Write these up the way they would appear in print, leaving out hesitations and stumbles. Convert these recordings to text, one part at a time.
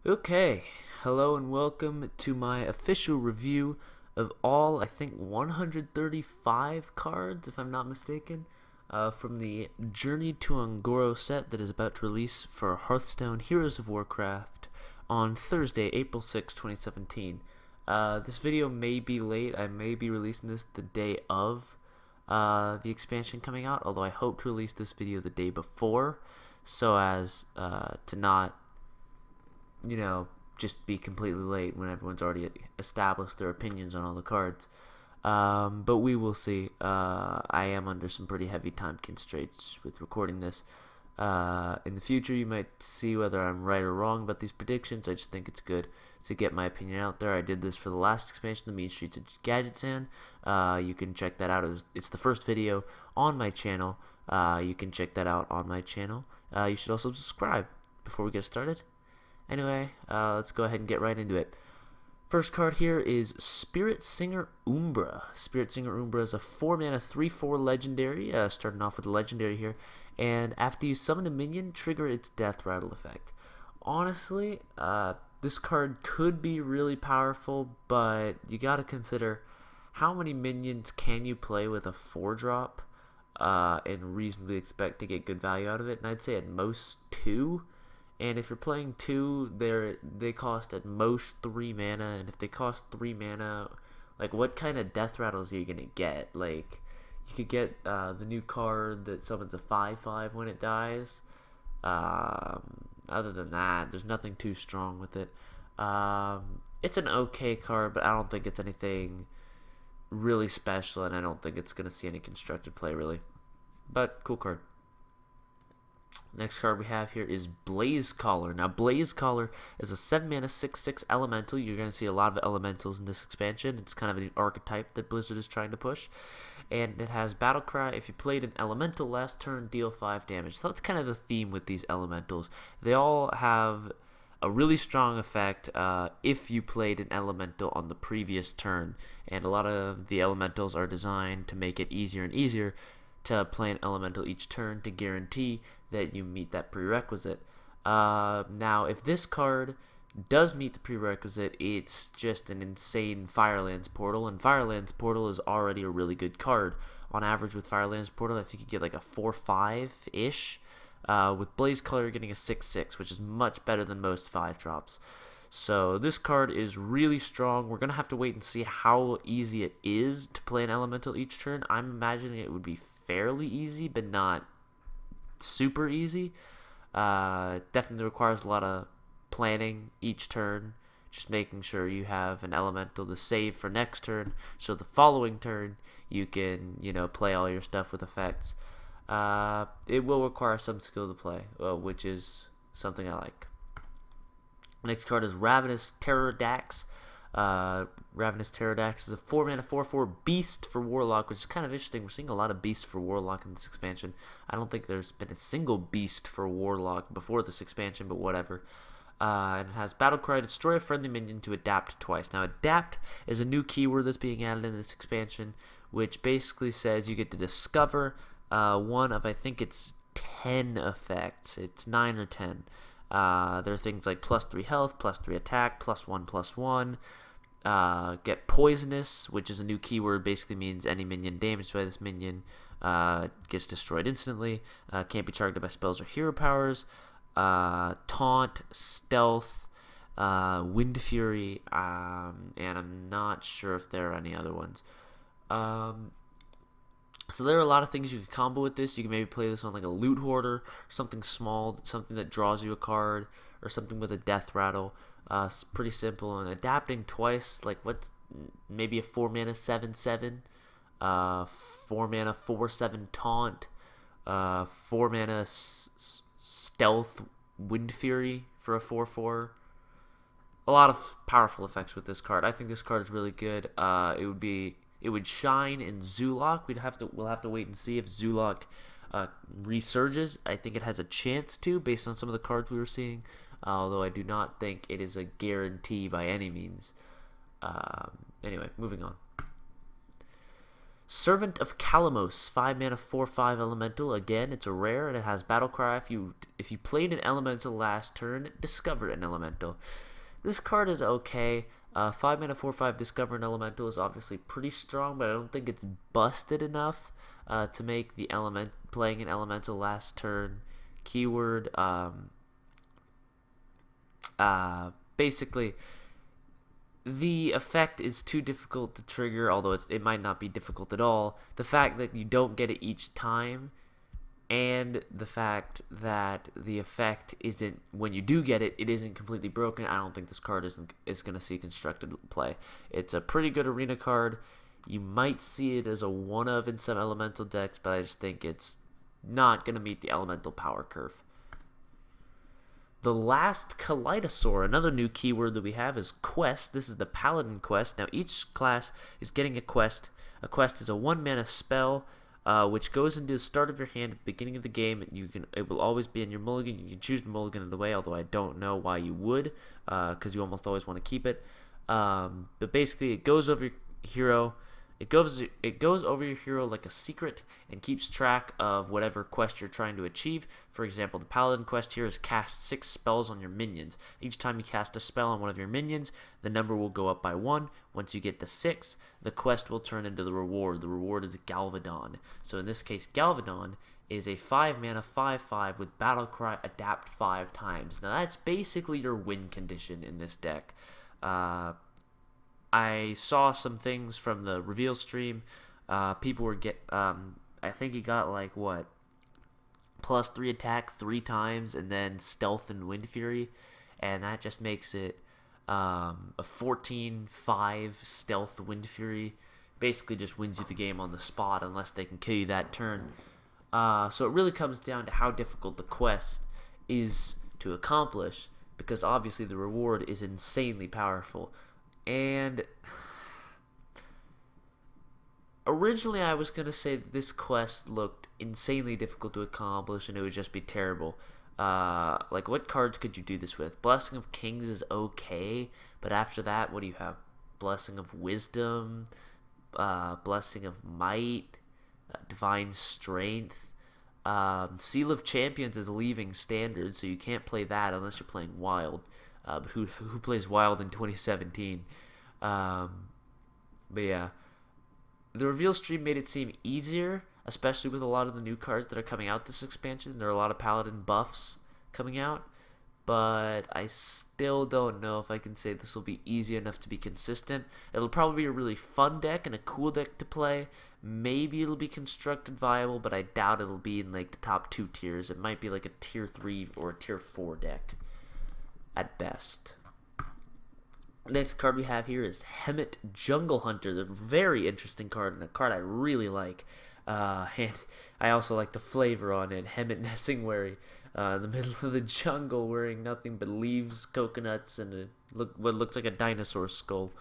Okay, hello and welcome to my official review of all, I think, 135 cards, if I'm not mistaken, from the Journey to Goro set that is about to release for Hearthstone Heroes of Warcraft on Thursday, April 6, 2017. This video may be late. I may be releasing this the day of the expansion coming out, although I hope to release this video the day before, so as to not just be completely late when everyone's already established their opinions on all the cards. But we will see. I am under some pretty heavy time constraints with recording this. In the future, you might see whether I'm right or wrong about these predictions. I just think it's good to get my opinion out there. I did this for the last expansion, the Mean Streets of Gadgetzan. You can check that out. It's the first video on my channel. You can check that out on my channel. You should also subscribe before we get started. Anyway, let's go ahead and get right into it. First card here is Spiritsinger Umbra. Spiritsinger Umbra is a 4-mana 3/4 legendary, starting off with the legendary here. And after you summon a minion, trigger its death rattle effect. Honestly, this card could be really powerful, but you gotta consider how many minions can you play with a 4-drop and reasonably expect to get good value out of it. And I'd say at most 2. And if you're playing 2, they cost at most 3 mana. And if they cost 3 mana, like, what kind of death rattles are you gonna get? Like, you could get the new card that summons a 5/5 when it dies. Other than that, there's nothing too strong with it. It's an okay card, but I don't think it's anything really special, and I don't think it's gonna see any constructed play really. But cool card. Next card we have here is Blazecaller. Now, Blazecaller is a 7-mana 6/6 elemental. You're going to see a lot of elementals in this expansion. It's kind of an archetype that Blizzard is trying to push. And it has Battlecry. If you played an elemental last turn, deal 5 damage. So that's kind of the theme with these elementals. They all have a really strong effect if you played an elemental on the previous turn. And a lot of the elementals are designed to make it easier and easier to play an elemental each turn to guarantee that you meet that prerequisite. Now, if this card does meet the prerequisite, it's just an insane Firelands Portal, and Firelands Portal is already a really good card. On average with Firelands Portal, I think you get like a 4/5-ish. With Blazecaller, you're getting a 6/6, which is much better than most 5-drops. So this card is really strong. We're going to have to wait and see how easy it is to play an elemental each turn. I'm imagining it would be fairly easy, but not super easy. Definitely requires a lot of planning each turn, just making sure you have an elemental to save for next turn, so the following turn you can, play all your stuff with effects. It will require some skill to play, which is something I like. Next card is Ravenous Teroddox. Ravenous Teroddox is a 4-mana 4/4 beast for Warlock, which is kind of interesting. We're seeing a lot of beasts for Warlock in this expansion. I don't think there's been a single beast for Warlock before this expansion, but whatever. And it has Battlecry, destroy a friendly minion to adapt twice. Now, adapt is a new keyword that's being added in this expansion, which basically says you get to discover one of, I think it's 10 effects. It's 9 or 10. There are things like +3 health, +3 attack, +1/+1. Get poisonous, which is a new keyword. Basically means any minion damaged by this minion gets destroyed instantly. Can't be targeted by spells or hero powers. Taunt, stealth, wind fury, and I'm not sure if there are any other ones. So there are a lot of things you can combo with this. You can maybe play this on like a loot hoarder, something small, something that draws you a card, or something with a death rattle. It's pretty simple. And adapting twice, like what's maybe a 4-mana 7/7, 4-mana 4/7 taunt, 4-mana stealth wind fury for a 4/4. A lot of powerful effects with this card. I think this card is really good. It would shine in Zulok. We'll have to wait and see if Zulok resurges. I think it has a chance to, based on some of the cards we were seeing. Although I do not think it is a guarantee by any means. Anyway, moving on. Servant of Calamos, 5 mana, 4/5 elemental. Again, it's a rare and it has battle cry. If you played an elemental last turn, discover an elemental. This card is okay. 5 mana, 4/5 discover an elemental is obviously pretty strong, but I don't think it's busted enough to make the playing an elemental last turn keyword. Basically, the effect is too difficult to trigger, although it might not be difficult at all. The fact that you don't get it each time, and the fact that the effect isn't, when you do get it, it isn't completely broken. I don't think this card is going to see constructed play. It's a pretty good arena card. You might see it as a one-of in some elemental decks, but I just think it's not going to meet the elemental power curve. The last Kaleidosaur, another new keyword that we have, is quest. This is the Paladin quest. Now, each class is getting a quest. A quest is a 1-mana spell, which goes into the start of your hand at the beginning of the game. It will always be in your mulligan. You can choose the mulligan of the way, although I don't know why you would, because you almost always want to keep it. But basically, it goes over your hero. It goes over your hero like a secret and keeps track of whatever quest you're trying to achieve. For example, the Paladin quest here is cast 6 spells on your minions. Each time you cast a spell on one of your minions, the number will go up by 1. Once you get to 6, the quest will turn into the reward. The reward is Galvadon. So in this case, Galvadon is a 5 mana 5/5 with Battlecry adapt 5 times. Now that's basically your win condition in this deck. I saw some things from the reveal stream. People were I think he got like what, +3 attack 3 times, and then stealth and wind fury, and that just makes it a 14/5 stealth wind fury. Basically, just wins you the game on the spot unless they can kill you that turn. So it really comes down to how difficult the quest is to accomplish, because obviously the reward is insanely powerful. And originally I was going to say that this quest looked insanely difficult to accomplish and it would just be terrible. Like, what cards could you do this with? Blessing of Kings is okay, but after that, what do you have? Blessing of Wisdom, Blessing of Might, Divine Strength. Seal of Champions is leaving Standard, so you can't play that unless you're playing Wild. But who plays Wild in 2017? But yeah, the reveal stream made it seem easier, especially with a lot of the new cards that are coming out this expansion. There are a lot of Paladin buffs coming out, but I still don't know if I can say this will be easy enough to be consistent. It'll probably be a really fun deck and a cool deck to play. Maybe it'll be constructed viable, but I doubt it'll be in like the top 2 tiers. It might be like a tier 3 or a tier 4 deck at best. Next card we have here is Hemet Jungle Hunter, the very interesting card, and a card I really like. And I also like the flavor on it. Hemet Nessingwary, in the middle of the jungle, wearing nothing but leaves, coconuts, and what looks like a dinosaur skull.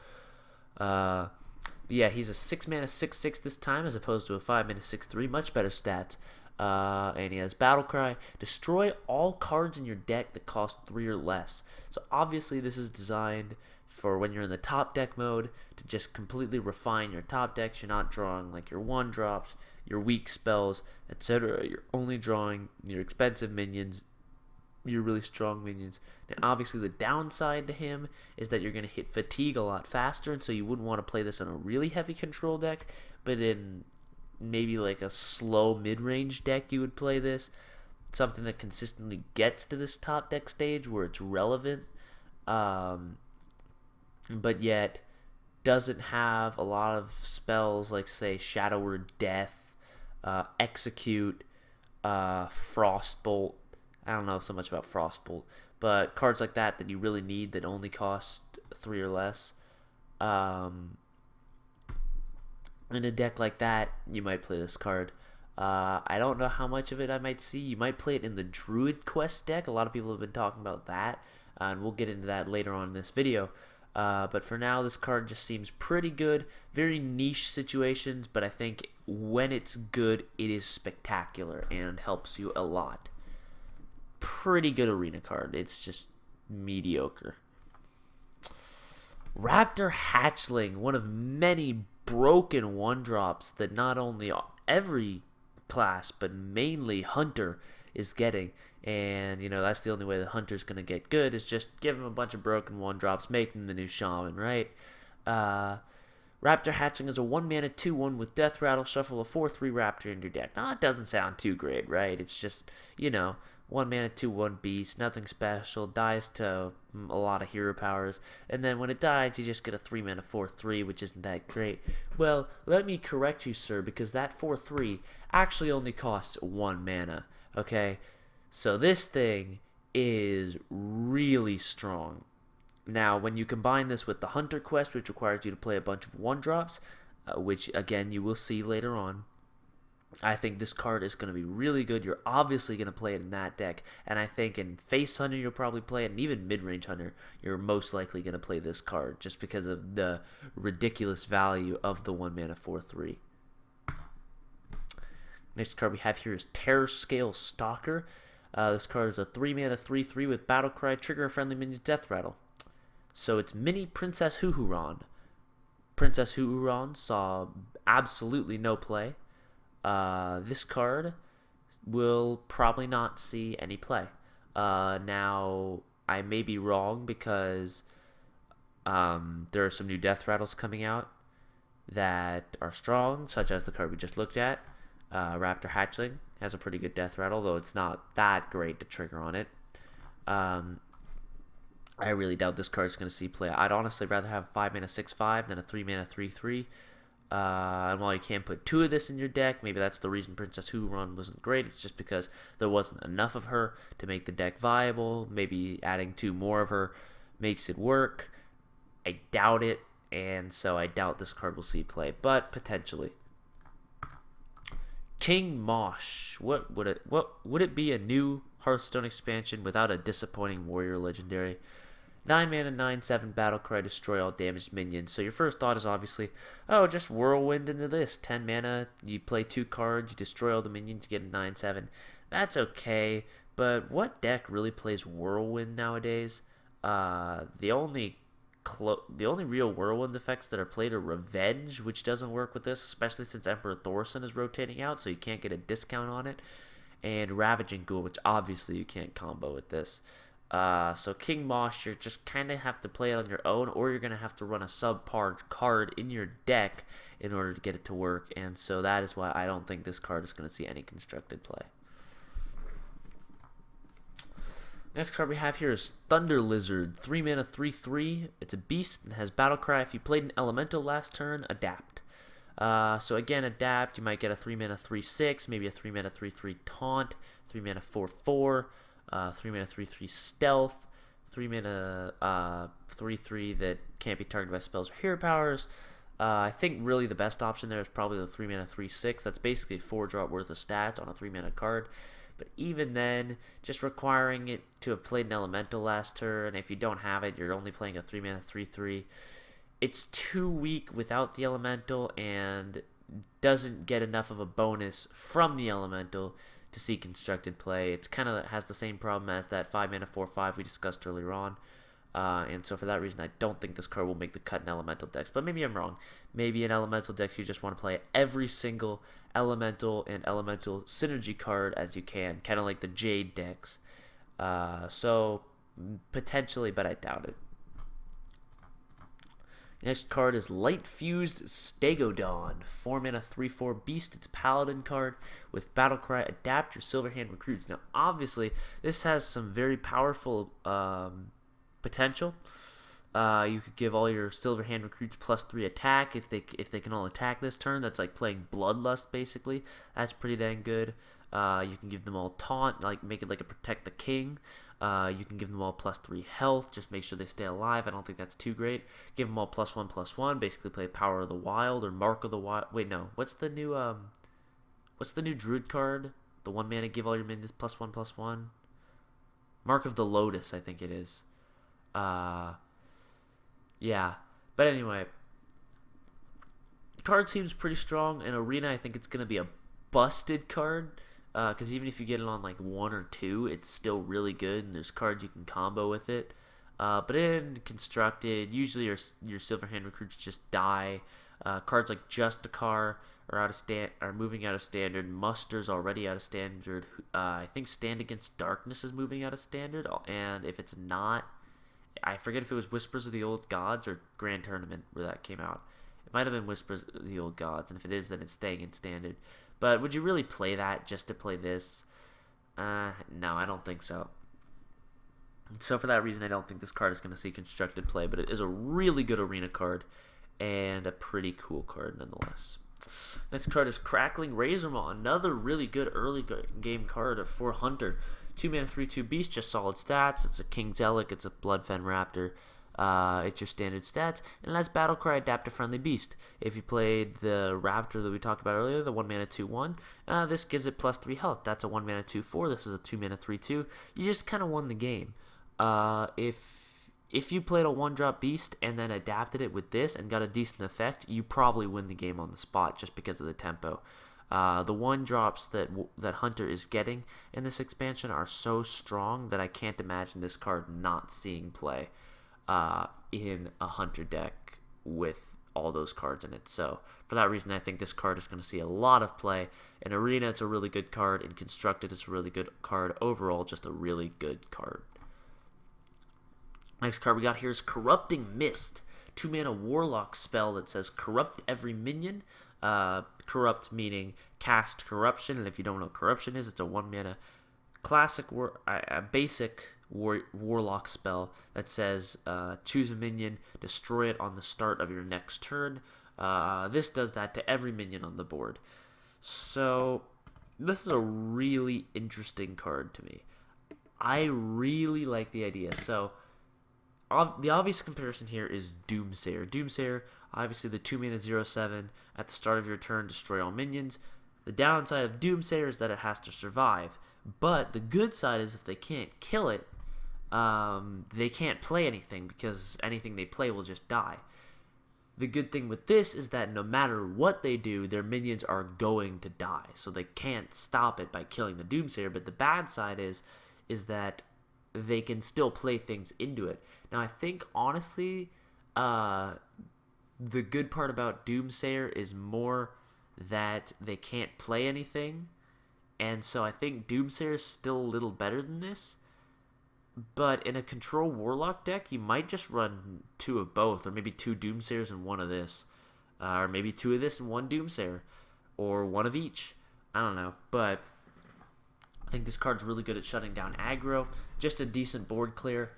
Yeah, he's a 6 mana 6/6 this time, as opposed to a 5 mana 6/3. Much better stats. And he has Battlecry. Destroy all cards in your deck that cost 3 or less. So obviously this is designed for when you're in the top deck mode, to just completely refine your top decks. You're not drawing like your 1-drops, your weak spells, etc. You're only drawing your expensive minions, your really strong minions. Now obviously the downside to him is that you're going to hit fatigue a lot faster, and so you wouldn't want to play this on a really heavy control deck, but in maybe like a slow mid-range deck you would play this, something that consistently gets to this top deck stage where it's relevant, but yet doesn't have a lot of spells like, say, Shadow Word Death, Execute, Frostbolt. I don't know so much about Frostbolt, but cards like that you really need that only cost 3 or less. In a deck like that, you might play this card. I don't know how much of it I might see. You might play it in the Druid Quest deck. A lot of people have been talking about that, and we'll get into that later on in this video. But for now, this card just seems pretty good. Very niche situations, but I think when it's good, it is spectacular and helps you a lot. Pretty good arena card. It's just mediocre. Raptor Hatchling, one of many broken 1-drops that not only every class, but mainly Hunter is getting. And, that's the only way that Hunter's going to get good is just give him a bunch of broken 1-drops, make him the new Shaman, right? Raptor Hatchling is a 1-mana 2/1 with Death Rattle, shuffle a 4/3 Raptor in your deck. Now, that doesn't sound too great, right? It's just, 1-mana 2/1 beast, nothing special, dies to a lot of hero powers, and then when it dies, you just get a 3-mana 4/3, which isn't that great. Well, let me correct you, sir, because that 4/3 actually only costs 1 mana, okay? So this thing is really strong. Now, when you combine this with the Hunter quest, which requires you to play a bunch of 1-drops, which, again, you will see later on, I think this card is going to be really good. You're obviously going to play it in that deck, and I think in Face Hunter you'll probably play it, and even Mid-Range Hunter you're most likely going to play this card just because of the ridiculous value of the 1-mana 4/3. Next card we have here is Terror Scale Stalker. This card is a 3-mana 3/3 with Battlecry, trigger a friendly minion's Death Rattle. So it's Mini Princess Huhuron. Princess Huhuron saw absolutely no play. This card will probably not see any play. Now, I may be wrong because there are some new Death Rattles coming out that are strong, such as the card we just looked at. Raptor Hatchling has a pretty good Death Rattle, though it's not that great to trigger on it. I really doubt this card is going to see play. I'd honestly rather have a 5-mana 6/5 than a 3-mana 3/3. And while you can't put 2 of this in your deck, maybe that's the reason Princess Huron wasn't great. It's just because there wasn't enough of her to make the deck viable. Maybe adding 2 more of her makes it work. I doubt it, and so I doubt this card will see play, but potentially. King Mosh. What would it be? A new Hearthstone expansion without a disappointing warrior legendary? 9-mana 9/7 Battlecry, destroy all damaged minions. So your first thought is obviously, oh, just whirlwind into this. 10 mana, you play 2 cards, you destroy all the minions, you get a 9/7. That's okay, but what deck really plays whirlwind nowadays? The only real whirlwind effects that are played are Revenge, which doesn't work with this, especially since Emperor Thorson is rotating out, so you can't get a discount on it. And Ravaging Ghoul, which obviously you can't combo with this. So King Mosh, you just kind of have to play it on your own, or you're going to have to run a subpar card in your deck in order to get it to work, and so that is why I don't think this card is going to see any constructed play. Next card we have here is Thunder Lizard, 3-mana 3/3. It's a beast and has Battlecry. If you played an Elemental last turn, adapt. So again, adapt, you might get a 3-mana 3/6, maybe a 3-mana 3/3 Taunt, 3-mana 4/4, 3-mana 3/3 Stealth, 3-mana 3/3 that can't be targeted by spells or hero powers. I think really the best option there is probably the 3-mana 3/6. That's basically 4-drop worth of stats on a 3-mana card. But even then, just requiring it to have played an Elemental last turn, if you don't have it, you're only playing a 3-mana 3/3. It's too weak without the Elemental and doesn't get enough of a bonus from the Elemental to see constructed play. It's kind of has the same problem as that 5-mana 4/5 we discussed earlier on. And so for that reason, I don't think this card will make the cut in Elemental decks. But maybe I'm wrong. Maybe in Elemental decks, you just want to play every single Elemental and Elemental synergy card as you can. Kind of like the Jade decks. So potentially, but I doubt it. Next card is Light Fused Stegodon, 4-mana 3/4 beast. It's a Paladin card with Battlecry. Adapt your Silverhand recruits. Now, obviously, this has some very powerful potential. You could give all your Silverhand recruits +3 attack if they can all attack this turn. That's like playing Bloodlust basically. That's pretty dang good. You can give them all taunt, like make it like a Protect the King. You can give them all +3 health. Just make sure they stay alive. I don't think that's too great. Give them all +1/+1. Basically play Power of the Wild or Mark of the Wild. Wait, no. What's the new Druid card? The 1-mana give all your minions +1/+1. Mark of the Lotus, I think it is. Yeah. But anyway, card seems pretty strong. In Arena, I think it's going to be a busted card. Because even if you get it on like 1 or 2, it's still really good, and there's cards you can combo with it. But in Constructed, usually your Silverhand recruits just die. Cards like Justicar are moving out of standard. Muster's already out of standard. I think Stand Against Darkness is moving out of standard, and if it's not, I forget if it was Whispers of the Old Gods or Grand Tournament where that came out. It might have been Whispers of the Old Gods, and if it is, then it's staying in standard. But would you really play that just to play this? No, I don't think so. So for that reason, I don't think this card is going to see constructed play, but it is a really good arena card and a pretty cool card nonetheless. Next card is Crackling Razor, another really good early game card for Hunter. 2 mana 3/2 beast, just solid stats. It's a King's Relic, it's a Bloodfen Raptor. It's your standard stats, and it has Battlecry, adapt to friendly beast. If you played the Raptor that we talked about earlier, the 1 mana 2/1, this gives it +3 health. That's a 1 mana 2/4. This is a 2 mana 3/2. You just kind of won the game. If you played a 1-drop beast and then adapted it with this and got a decent effect, you probably win the game on the spot just because of the tempo. The 1-drops that Hunter is getting in this expansion are so strong that I can't imagine this card not seeing play in a Hunter deck with all those cards in it. So for that reason, I think this card is going to see a lot of play. In Arena, it's a really good card. In Constructed, it's a really good card. Overall, just a really good card. Next card we got here is Corrupting Mist. 2 mana Warlock spell that says Corrupt every minion. Corrupt meaning cast Corruption, and if you don't know what Corruption is, it's a 1 mana classic basic Warlock spell that says choose a minion, destroy it on the start of your next turn. This does that to every minion on the board. So this is a really interesting card to me. I really like the idea. So the obvious comparison here is Doomsayer. Doomsayer, obviously the 2 mana 0/7 at the start of your turn, destroy all minions. The downside of Doomsayer is that it has to survive, but the good side is if they can't kill it, they can't play anything because anything they play will just die. The good thing with this is that no matter what they do, their minions are going to die, so they can't stop it by killing the Doomsayer. But the bad side is that they can still play things into it. Now, I think, honestly, the good part about Doomsayer is more that they can't play anything, and so I think Doomsayer is still a little better than this. But in a Control Warlock deck, you might just run 2 of both, or maybe 2 Doomsayers and 1 of this. Or maybe 2 of this and 1 Doomsayer, or 1 of each. I don't know, but I think this card's really good at shutting down aggro. Just a decent board clear.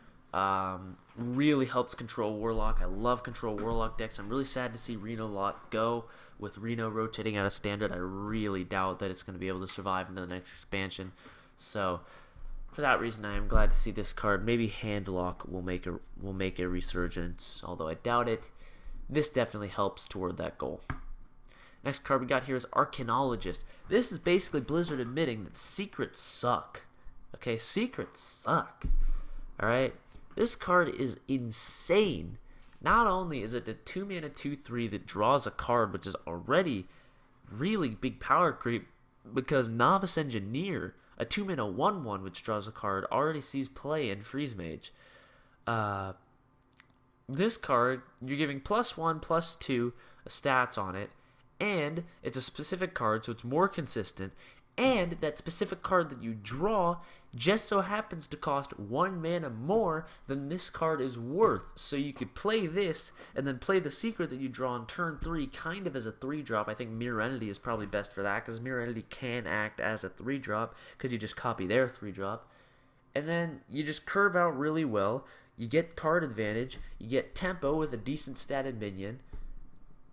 Really helps Control Warlock. I love Control Warlock decks. I'm really sad to see Reno Lot go. With Reno rotating out of standard, I really doubt that it's going to be able to survive into the next expansion. So for that reason, I am glad to see this card. Maybe Handlock will make a resurgence, although I doubt it. This definitely helps toward that goal. Next card we got here is Arcanologist. This is basically Blizzard admitting that secrets suck. Okay, secrets suck. Alright? This card is insane. Not only is it a 2 mana 2/3 that draws a card, which is already really big power creep, because Novice Engineer, a 2 mana 1/1 which draws a card, already sees play in Freeze Mage. This card, you're giving +1, +2 stats on it, and it's a specific card, so it's more consistent, and that specific card that you draw just so happens to cost 1 mana more than this card is worth. So you could play this, and then play the secret that you draw on turn 3 kind of as a 3-drop. I think Mirror Entity is probably best for that, because Mirror Entity can act as a 3-drop, because you just copy their 3-drop. And then you just curve out really well. You get card advantage, you get tempo with a decent statted minion.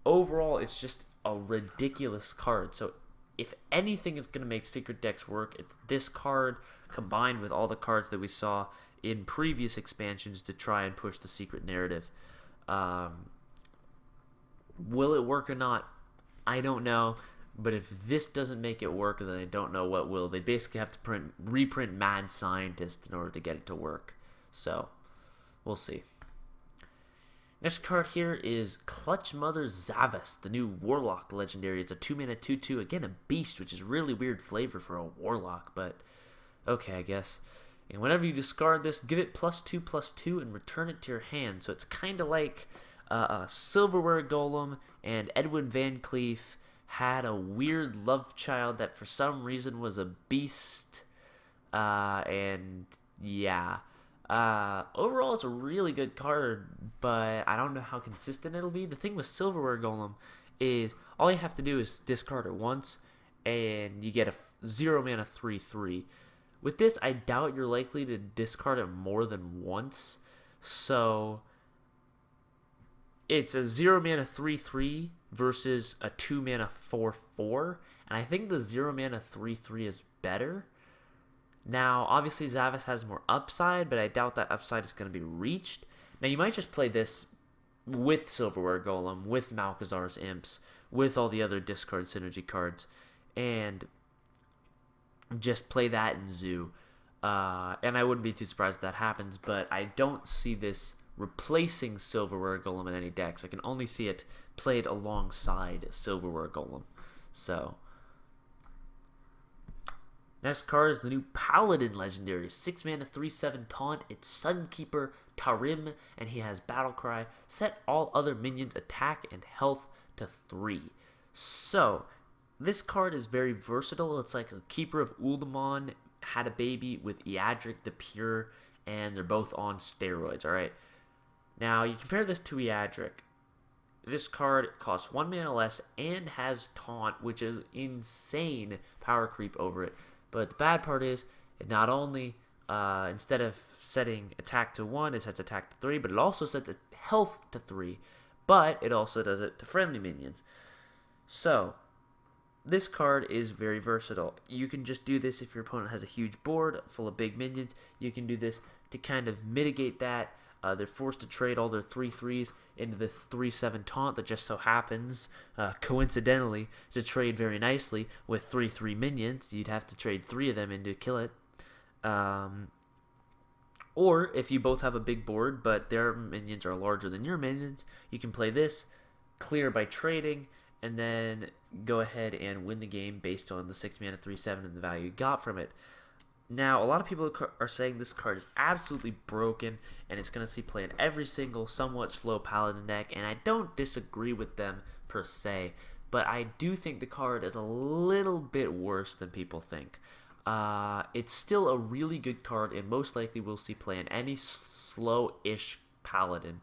Overall, it's just a ridiculous card. So if anything is going to make secret decks work, it's this card combined with all the cards that we saw in previous expansions to try and push the secret narrative. Will it work or not? I don't know. But if this doesn't make it work, then I don't know what will. They basically have to reprint Mad Scientist in order to get it to work. So, we'll see. Next card here is Clutchmother Zavas, the new Warlock legendary. It's a 2 mana 2/2, again a beast, which is really weird flavor for a Warlock, but okay, I guess. And whenever you discard this, give it +2/+2 and return it to your hand. So it's kind of like Silverware Golem and Edwin Van Cleef had a weird love child that for some reason was a beast. And yeah. Overall, it's a really good card, but I don't know how consistent it'll be. The thing with Silverware Golem is all you have to do is discard it once, and you get a 0 mana 3/3. With this, I doubt you're likely to discard it more than once. So it's a 0 mana 3/3 versus a 2 mana 4/4, and I think the 0 mana 3/3 is better. Now, obviously, Zavas has more upside, but I doubt that upside is going to be reached. Now, you might just play this with Silverware Golem, with Malkazar's Imps, with all the other discard synergy cards, and just play that in Zoo. And I wouldn't be too surprised if that happens, but I don't see this replacing Silverware Golem in any decks. I can only see it played alongside Silverware Golem. So next card is the new Paladin legendary. 6 mana 3/7 taunt. It's Sunkeeper Tarim, and he has Battle Cry. Set all other minions attack and health to 3. So this card is very versatile. It's like a Keeper of Uldamon had a baby with Eadric the Pure, and they're both on steroids, alright? Now, you compare this to Eadric. This card costs 1 mana less and has Taunt, which is insane power creep over it. But the bad part is, it not only, instead of setting attack to 1, it sets attack to 3, but it also sets health to 3. But it also does it to friendly minions. So this card is very versatile. You can just do this if your opponent has a huge board full of big minions. You can do this to kind of mitigate that. They're forced to trade all their 3/3s into the 3/7 taunt that just so happens, coincidentally, to trade very nicely with 3/3 minions. You'd have to trade 3 of them in to kill it. Or if you both have a big board, but their minions are larger than your minions, you can play this, clear by trading, and then go ahead and win the game based on the 6 mana 3/7 and the value you got from it. Now, a lot of people are saying this card is absolutely broken, and it's going to see play in every single somewhat slow Paladin deck, and I don't disagree with them per se, but I do think the card is a little bit worse than people think. It's still a really good card, and most likely we'll see play in any slow-ish Paladin.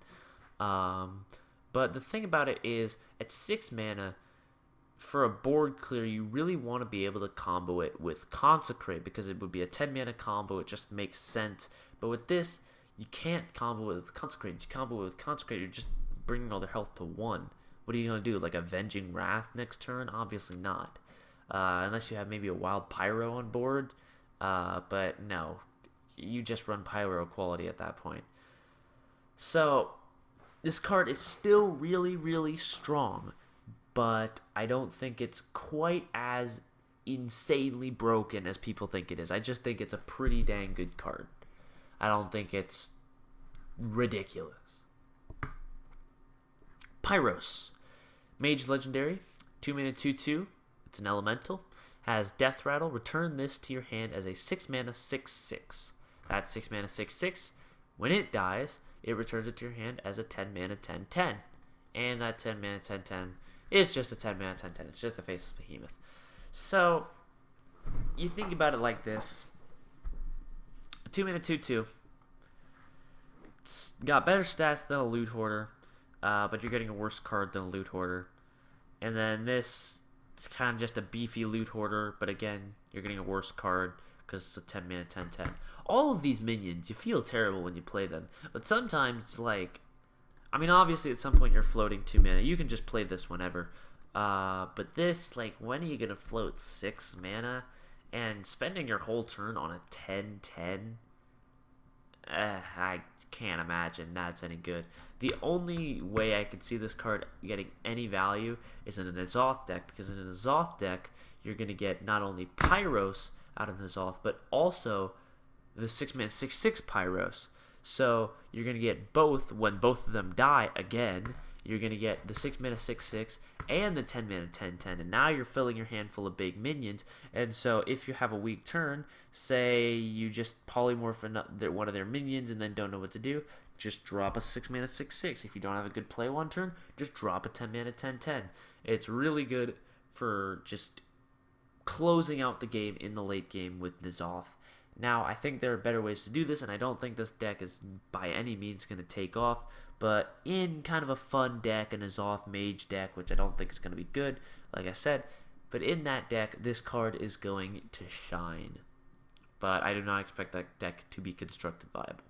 But the thing about it is, at 6 mana, for a board clear, you really want to be able to combo it with Consecrate, because it would be a 10 mana combo. It just makes sense. But with this, you can't combo it with Consecrate. You combo it with Consecrate, you're just bringing all their health to 1. What are you going to do, like Avenging Wrath next turn? Obviously not. Unless you have maybe a Wild Pyro on board. But no, you just run Pyro quality at that point. So this card is still really, really strong, but I don't think it's quite as insanely broken as people think it is. I just think it's a pretty dang good card. I don't think it's ridiculous. Pyros Mage legendary, 2 mana 2/2. It's an elemental. Has Death Rattle. Return this to your hand as a 6 mana 6/6. That's 6 mana 6/6. When it dies, it returns it to your hand as a 10 mana 10/10. And that 10 mana 10/10 is just a 10 mana 10/10. It's just a Faceless Behemoth. So you think about it like this: 2 mana 2/2. It's got better stats than a Loot Hoarder, but you're getting a worse card than a Loot Hoarder. And then this, it's kind of just a beefy Loot Hoarder, but again, you're getting a worse card because it's a 10 mana 10/10. All of these minions, you feel terrible when you play them, but sometimes, like, I mean, obviously at some point you're floating 2 mana. You can just play this whenever. But this, like, when are you going to float 6 mana? And spending your whole turn on a 10/10? I can't imagine that's any good. The only way I could see this card getting any value is in an Azoth deck, because in an Azoth deck, you're going to get not only Pyros out of the Azoth, but also the 6 mana 6/6 Pyros. So you're going to get both when both of them die again. You're going to get the 6 mana 6/6 and the 10 mana 10/10. And now you're filling your hand full of big minions. And so if you have a weak turn, say you just polymorph one of their minions and then don't know what to do, just drop a 6 mana 6/6. If you don't have a good play one turn, just drop a 10 mana 10/10. It's really good for just closing out the game in the late game with N'Zoth. Now, I think there are better ways to do this, and I don't think this deck is by any means going to take off, but in kind of a fun deck, a N'Zoth Mage deck, which I don't think is going to be good, like I said, but in that deck, this card is going to shine. But I do not expect that deck to be constructed viable.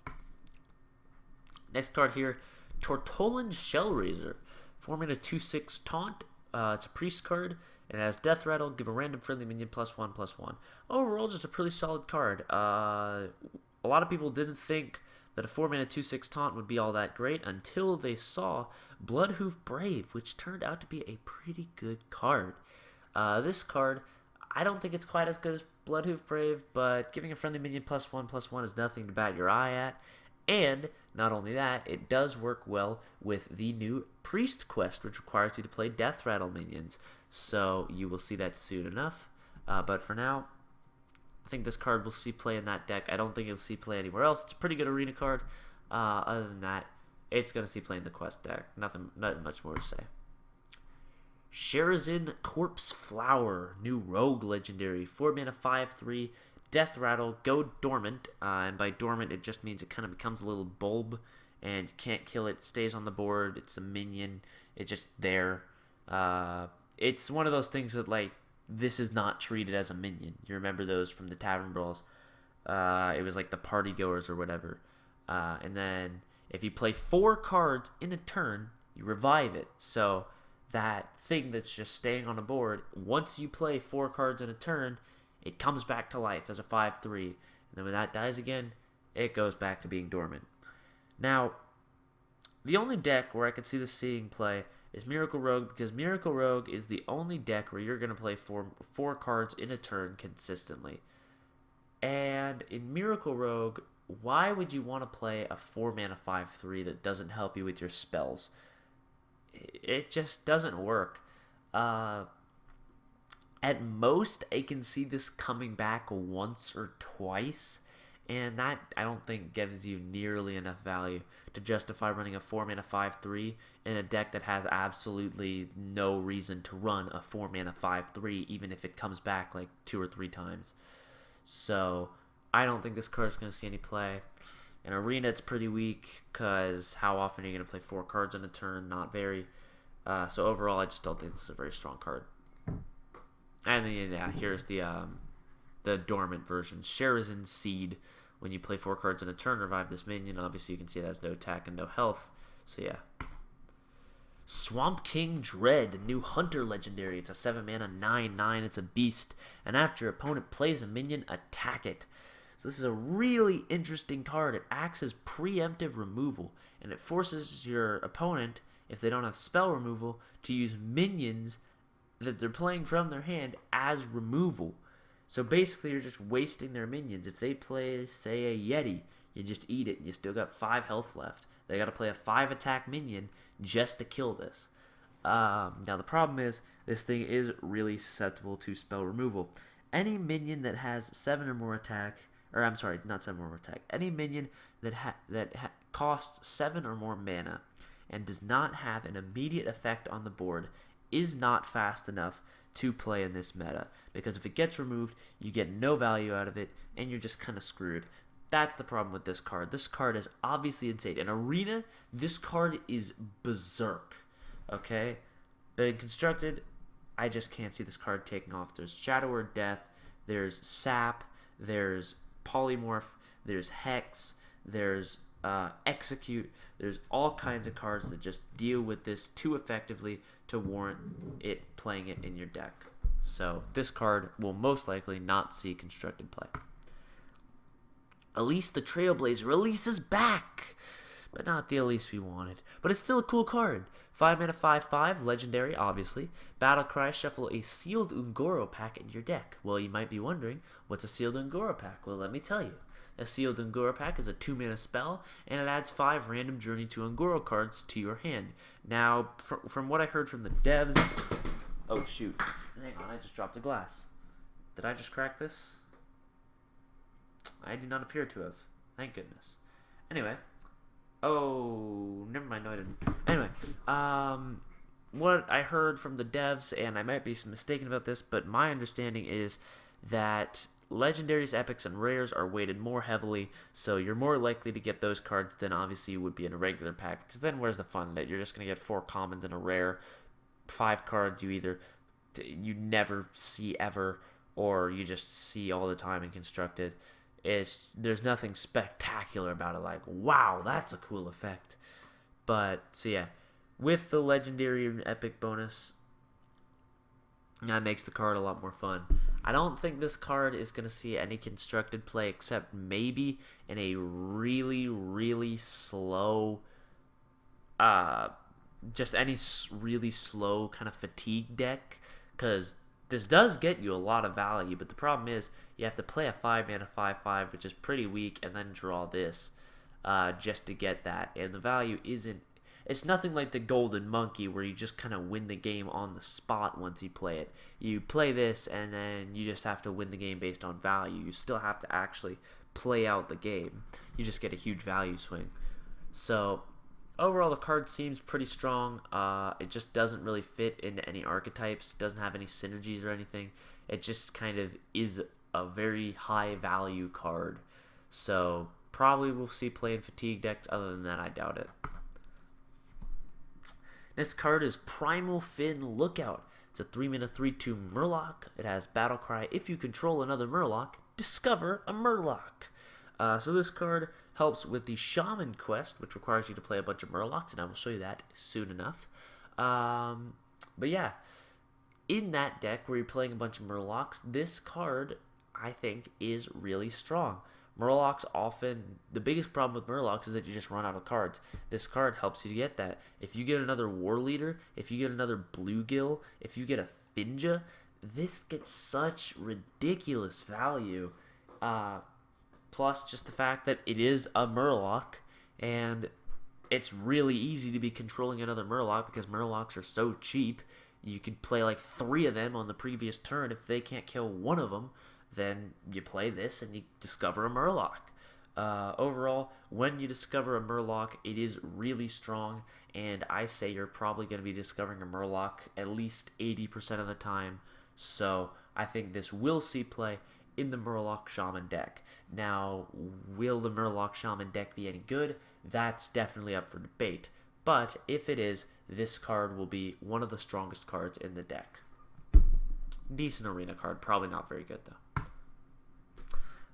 Next card here, Torlan Shellraiser. 4-mana 2/6 taunt. It's a priest card. It has Death Rattle. Give a random friendly minion +1/+1. Overall, just a pretty solid card. A lot of people didn't think that a 4-mana 2/6 taunt would be all that great until they saw Bloodhoof Brave, which turned out to be a pretty good card. This card, I don't think it's quite as good as Bloodhoof Brave, but giving a friendly minion +1/+1 is nothing to bat your eye at. And not only that, it does work well with the new Priest quest, which requires you to play Death Rattle minions. So you will see that soon enough. But for now, I think this card will see play in that deck. I don't think it'll see play anywhere else. It's a pretty good arena card. Other than that, it's going to see play in the quest deck. Not much more to say. Shenizen Corpse Flower, new rogue legendary, 4-mana 5/3, Death Rattle, go dormant, and by dormant it just means it kind of becomes a little bulb, and you can't kill it, stays on the board, it's a minion, it's just there. It's one of those things that, like, this is not treated as a minion. You remember those from the Tavern Brawls. It was like the party goers or whatever. And then if you play 4 cards in a turn, you revive it. So that thing that's just staying on the board, once you play 4 cards in a turn, it comes back to life as a 5/3. And then when that dies again, it goes back to being dormant. Now, the only deck where I could see this seeing play is Miracle Rogue, because Miracle Rogue is the only deck where you're going to play 4 cards in a turn consistently. And in Miracle Rogue, why would you want to play a 4-mana 5/3 that doesn't help you with your spells? It just doesn't work. At most, I can see this coming back once or twice, and that I don't think gives you nearly enough value to justify running a 4-mana 5/3 in a deck that has absolutely no reason to run a 4-mana 5/3, even if it comes back like 2 or 3 times. So I don't think this card is going to see any play. In Arena, it's pretty weak, because how often are you going to play 4 cards in a turn? Not very. So overall, I just don't think this is a very strong card. And then, yeah, here's the dormant version. Shenizen Seed. When you play 4 cards in a turn, revive this minion. Obviously, you can see it has no attack and no health. So, yeah. Swamp King Dread, new Hunter legendary. It's a 7-mana 9/9. It's a beast. And after your opponent plays a minion, attack it. So this is a really interesting card. It acts as preemptive removal, and it forces your opponent, if they don't have spell removal, to use minions that they're playing from their hand as removal. So basically, you're just wasting their minions. If they play, say, a Yeti, you just eat it, and you still got 5 health left. They got to play a 5-attack minion just to kill this. Now, the problem is, this thing is really susceptible to spell removal. Any minion that has 7 or more attack, or I'm sorry, not 7 or more attack, any minion that costs 7 or more mana and does not have an immediate effect on the board is not fast enough to play in this meta, because if it gets removed, you get no value out of it, and you're just kind of screwed. That's the problem with this card. This card is obviously insane. In Arena, this card is berserk, okay? But in Constructed, I just can't see this card taking off. There's Shadow or Death, there's Sap, there's Polymorph, there's Hex, there's Execute. There's all kinds of cards that just deal with this too effectively to warrant it playing it in your deck. So this card will most likely not see constructed play. Elise the Trailblazer. Elise is back! But not the Elise we wanted. But it's still a cool card. 5-mana 5/5, legendary, obviously. Battlecry, shuffle a sealed Ungoro pack in your deck. Well, you might be wondering, what's a sealed Ungoro pack? Well, let me tell you. A sealed Ungoro pack is a 2-mana spell, and it adds 5 random Journey to Ungoro cards to your hand. Now, from what I heard from the devs... Oh, shoot. Hang on, I just dropped a glass. Did I just crack this? I do not appear to have. Thank goodness. Anyway, Oh, never mind. No, I didn't. Anyway, what I heard from the devs, and I might be mistaken about this, but my understanding is that legendaries, epics, and rares are weighted more heavily, so you're more likely to get those cards than obviously you would be in a regular pack. Because then where's the fun in it? You're just going to get 4 commons and a rare, 5 cards you never see ever, or you just see all the time in Constructed. There's nothing spectacular about it, like, wow, that's a cool effect. But, so yeah, with the legendary and epic bonus, that makes the card a lot more fun. I don't think this card is going to see any constructed play except maybe in a really, really slow, just any really slow kind of fatigue deck, because this does get you a lot of value, but the problem is you have to play a 5-mana 5/5, which is pretty weak, and then draw this just to get that, and the value isn't. It's nothing like the Golden Monkey where you just kind of win the game on the spot once you play it. You play this and then you just have to win the game based on value. You still have to actually play out the game. You just get a huge value swing. So overall the card seems pretty strong. It just doesn't really fit into any archetypes. It doesn't have any synergies or anything. It just kind of is a very high value card. So probably we'll see play in fatigue decks. Other than that, I doubt it. Next card is Primal Fin Lookout. It's a 3-mana 3/2 Murloc. It has Battlecry. If you control another Murloc, discover a Murloc. So this card helps with the Shaman quest, which requires you to play a bunch of Murlocs, and I will show you that soon enough. But yeah, in that deck where you're playing a bunch of Murlocs, this card, I think, is really strong. Murlocs often, the biggest problem with Murlocs is that you just run out of cards. This card helps you to get that. If you get another War Leader, if you get another Bluegill, if you get a Finja, this gets such ridiculous value. Plus just the fact that it is a Murloc, and it's really easy to be controlling another Murloc because Murlocs are so cheap. You could play like 3 of them on the previous turn. If they can't kill one of them, then you play this and you discover a Murloc. Overall, when you discover a Murloc, it is really strong, and I say you're probably going to be discovering a Murloc at least 80% of the time, so I think this will see play in the Murloc Shaman deck. Now, will the Murloc Shaman deck be any good? That's definitely up for debate, but if it is, this card will be one of the strongest cards in the deck. Decent arena card, probably not very good though.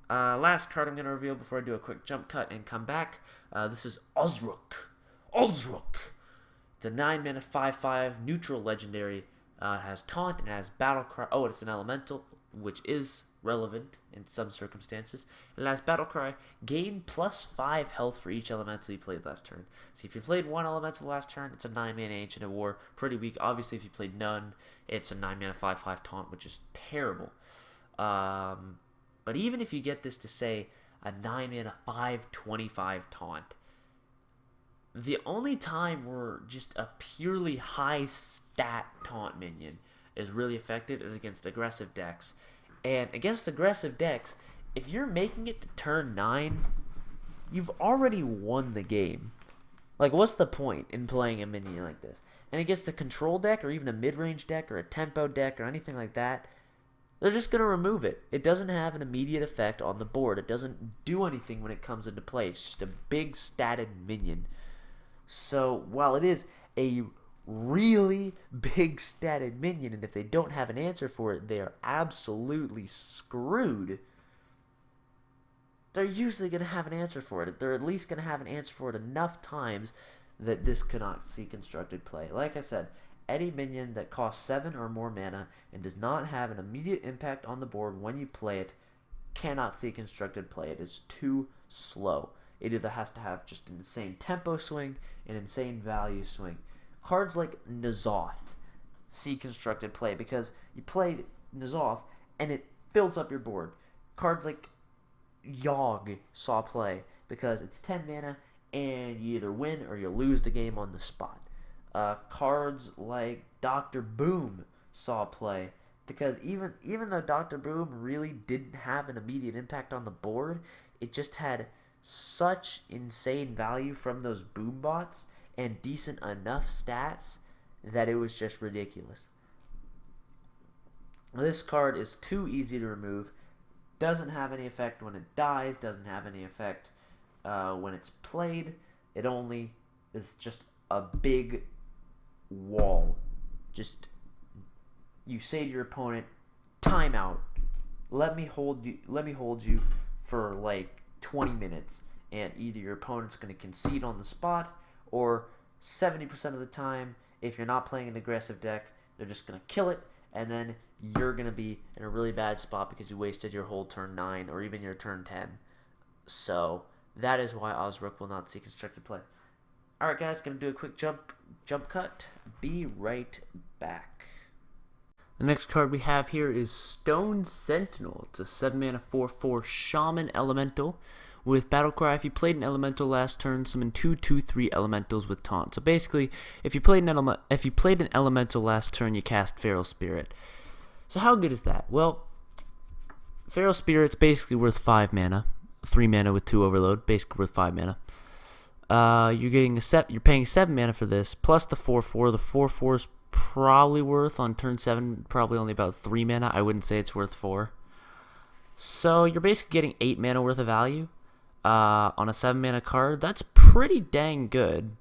Last card I'm going to reveal before I do a quick jump cut and come back. This is Ozuk Oook. It's a 9-mana 5/5 neutral legendary. It has Taunt and it has Battlecry. Oh, it's an elemental, which is relevant in some circumstances. It has Battlecry. Gain +5 health for each elemental you played last turn. So if you played one elemental last turn, it's a 9-mana Ancient of War. Pretty weak. Obviously, if you played none, it's a 9-mana 5/5 Taunt, which is terrible. But even if you get this to, say, a 9-mana 5/25 Taunt, the only time where just a purely high stat Taunt minion is really effective is against aggressive decks. And against aggressive decks, if you're making it to turn 9, you've already won the game. Like, what's the point in playing a minion like this? And against a control deck, or even a mid-range deck, or a tempo deck, or anything like that, they're just going to remove it. It doesn't have an immediate effect on the board. It doesn't do anything when it comes into play. It's just a big statted minion. So while it is a really big statted minion, and if they don't have an answer for it, they are absolutely screwed, they're usually going to have an answer for it. They're at least going to have an answer for it enough times that this cannot see constructed play. Like I said, any minion that costs 7 or more mana and does not have an immediate impact on the board when you play it cannot see constructed play. It is too slow. It either has to have just an insane tempo swing, an insane value swing. Cards like N'Zoth see constructed play because you play N'Zoth and it fills up your board. Cards like Yogg saw play because it's 10 mana and you either win or you lose the game on the spot. Cards like Dr. Boom saw play because even though Dr. Boom really didn't have an immediate impact on the board, it just had such insane value from those boom bots and decent enough stats that it was just ridiculous. This card is too easy to remove. Doesn't have any effect when it dies. Doesn't have any effect when it's played. It only is just a big wall. Just, you say to your opponent, timeout. Let me hold you for like 20 minutes, and either your opponent's going to concede on the spot, or 70% of the time, if you're not playing an aggressive deck, they're just going to kill it, and then you're going to be in a really bad spot because you wasted your whole turn 9 or even your turn 10. So that is why Ozuk will not see constructed play. Alright guys, going to do a quick jump cut. Be right back. The next card we have here is Stone Sentinel. It's a 7-mana 4/4 Shaman Elemental with Battlecry. If you played an Elemental last turn, summon 2/2/3 Elementals with Taunt. So basically, if you played an Elemental last turn, you cast Feral Spirit. So how good is that? Well, Feral Spirit's basically worth 5 mana, 3 mana with 2 Overload, basically worth 5 mana. You're paying 7 mana for this plus the 4/4. The 4/4 is probably worth on turn 7 probably only about 3 mana. I wouldn't say it's worth 4. So you're basically getting 8 mana worth of value on a 7 mana card. That's pretty dang good.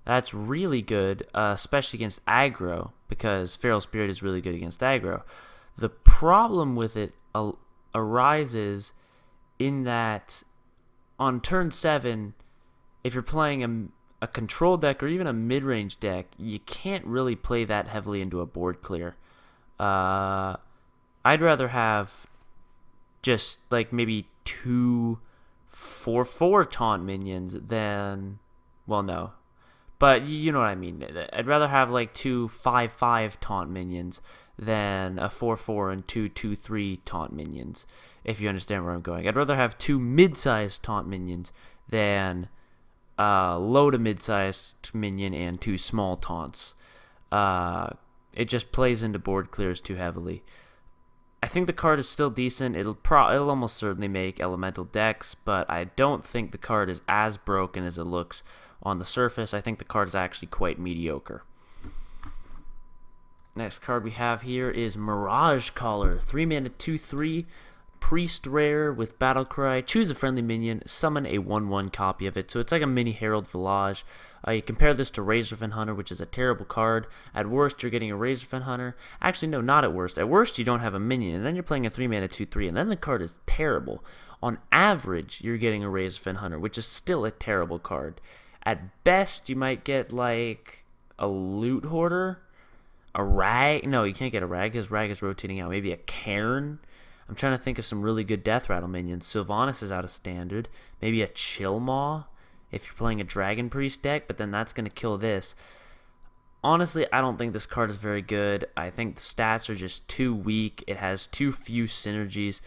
That's really good, especially against aggro, because Feral Spirit is really good against aggro. The problem with it arises in that on turn 7, if you're playing a control deck or even a mid-range deck, you can't really play that heavily into a board clear. I'd rather have just like maybe 2 4/4 taunt minions than, well, no, but you know what I mean. I'd rather have like 2 5/5 taunt minions than a 4/4 and 2 2/3 taunt minions, if you understand where I'm going. I'd rather have 2 mid-sized taunt minions than low to mid-sized minion and 2 small taunts. It just plays into board clears too heavily. I think the card is still decent. It'll almost certainly make elemental decks, but I don't think the card is as broken as it looks on the surface. I think the card is actually quite mediocre. Next card we have here is Mirage Caller. 3 mana 2/3. Priest rare with Battlecry. Choose a friendly minion, summon a 1/1 copy of it. So it's like a mini Herald Village. You compare this to Razorfin Hunter, which is a terrible card. At worst, you're getting a Razorfin Hunter. Actually, no, not at worst. At worst, you don't have a minion, and then you're playing a 3 mana 2/3, and then the card is terrible. On average, you're getting a Razorfin Hunter, which is still a terrible card. At best, you might get like a Loot Hoarder, a Rag. No, you can't get a Rag because Rag is rotating out. Maybe a Cairn. I'm trying to think of some really good Death Rattle minions. Sylvanas is out of standard. Maybe a Chillmaw if you're playing a Dragon Priest deck, but then that's going to kill this. Honestly, I don't think this card is very good. I think the stats are just too weak. It has too few synergies.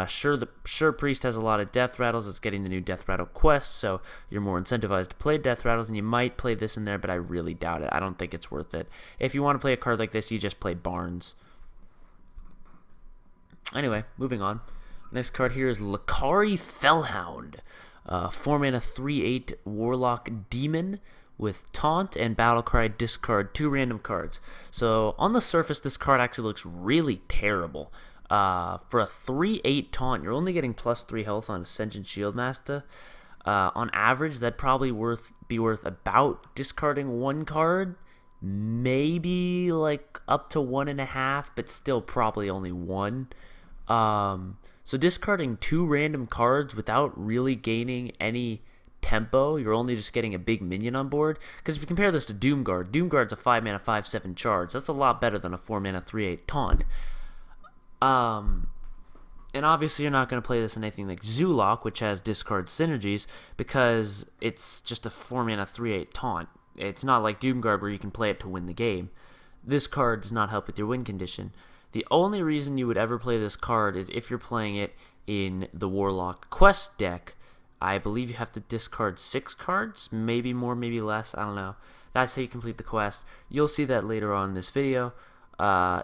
Sure, Priest has a lot of Death Rattles. It's getting the new Death Rattle quest, so you're more incentivized to play Death Rattles, and you might play this in there, but I really doubt it. I don't think it's worth it. If you want to play a card like this, you just play Barnes. Anyway, moving on. Next card here is Lakari Felhound. 4 mana 3/8 Warlock Demon with Taunt and Battlecry. Discard 2 random cards. So on the surface, this card actually looks really terrible. For a 3/8 Taunt, you're only getting +3 health on Ascension Shieldmaster. On average, that'd probably be worth about discarding 1 card. Maybe like up to 1.5, but still probably only 1. So discarding 2 random cards without really gaining any tempo, you're only just getting a big minion on board. Because if you compare this to Doomguard, Doomguard's a 5 mana 5/7 charge. That's a lot better than a 4 mana 3/8 taunt. And obviously you're not going to play this in anything like Zoolock, which has discard synergies, because it's just a 4 mana 3/8 taunt. It's not like Doomguard where you can play it to win the game. This card does not help with your win condition. The only reason you would ever play this card is if you're playing it in the Warlock Quest deck. I believe you have to discard 6 cards, maybe more, maybe less, I don't know. That's how you complete the quest. You'll see that later on in this video.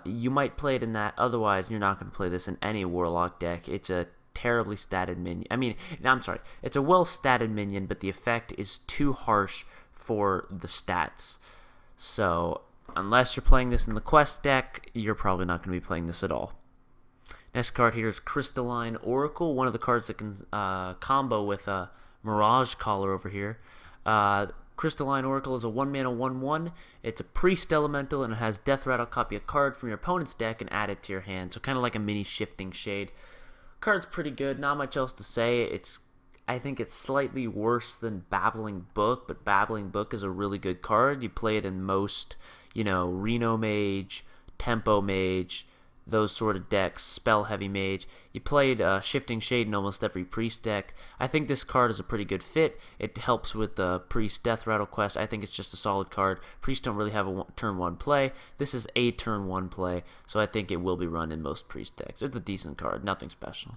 You might play it in that, otherwise you're not going to play this in any Warlock deck. It's a terribly statted minion. I mean, no, I'm sorry. It's a well-statted minion, but the effect is too harsh for the stats. So, unless you're playing this in the quest deck, you're probably not going to be playing this at all. Next card here is Crystalline Oracle, one of the cards that can combo with Mirage Collar over here. Crystalline Oracle is a 1-mana 1/1. It's a Priest Elemental, and it has Death Rattle. Copy a card from your opponent's deck and add it to your hand. So kind of like a mini Shifting Shade. Card's pretty good. Not much else to say. I think it's slightly worse than Babbling Book, but Babbling Book is a really good card. You play it in most, Reno Mage, Tempo Mage, those sort of decks, Spell Heavy Mage. You played Shifting Shade in almost every Priest deck. I think this card is a pretty good fit. It helps with the Priest Death Rattle quest. I think it's just a solid card. Priests don't really have a turn 1 play. This is a turn 1 play, so I think it will be run in most Priest decks. It's a decent card, nothing special.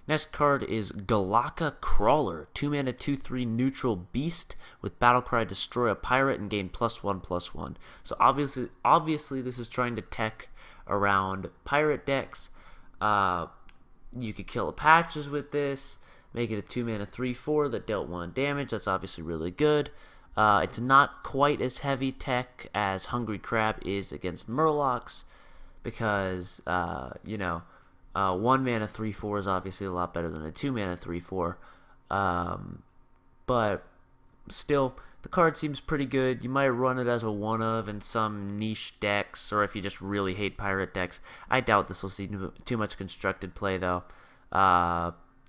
Next card is Gaka Crawler, 2-mana 2/3 neutral beast with Battlecry, destroy a pirate and gain +1/+1. So obviously this is trying to tech around pirate decks. You could kill Apaches with this, make it a 2-mana 3/4 that dealt 1 damage. That's obviously really good. It's not quite as heavy tech as Hungry Crab is against Murlocs, because 1-mana 3/4 is obviously a lot better than a 2-mana 3/4. But still, the card seems pretty good. You might run it as a one-of in some niche decks, or if you just really hate pirate decks. I doubt this will see too much constructed play, though.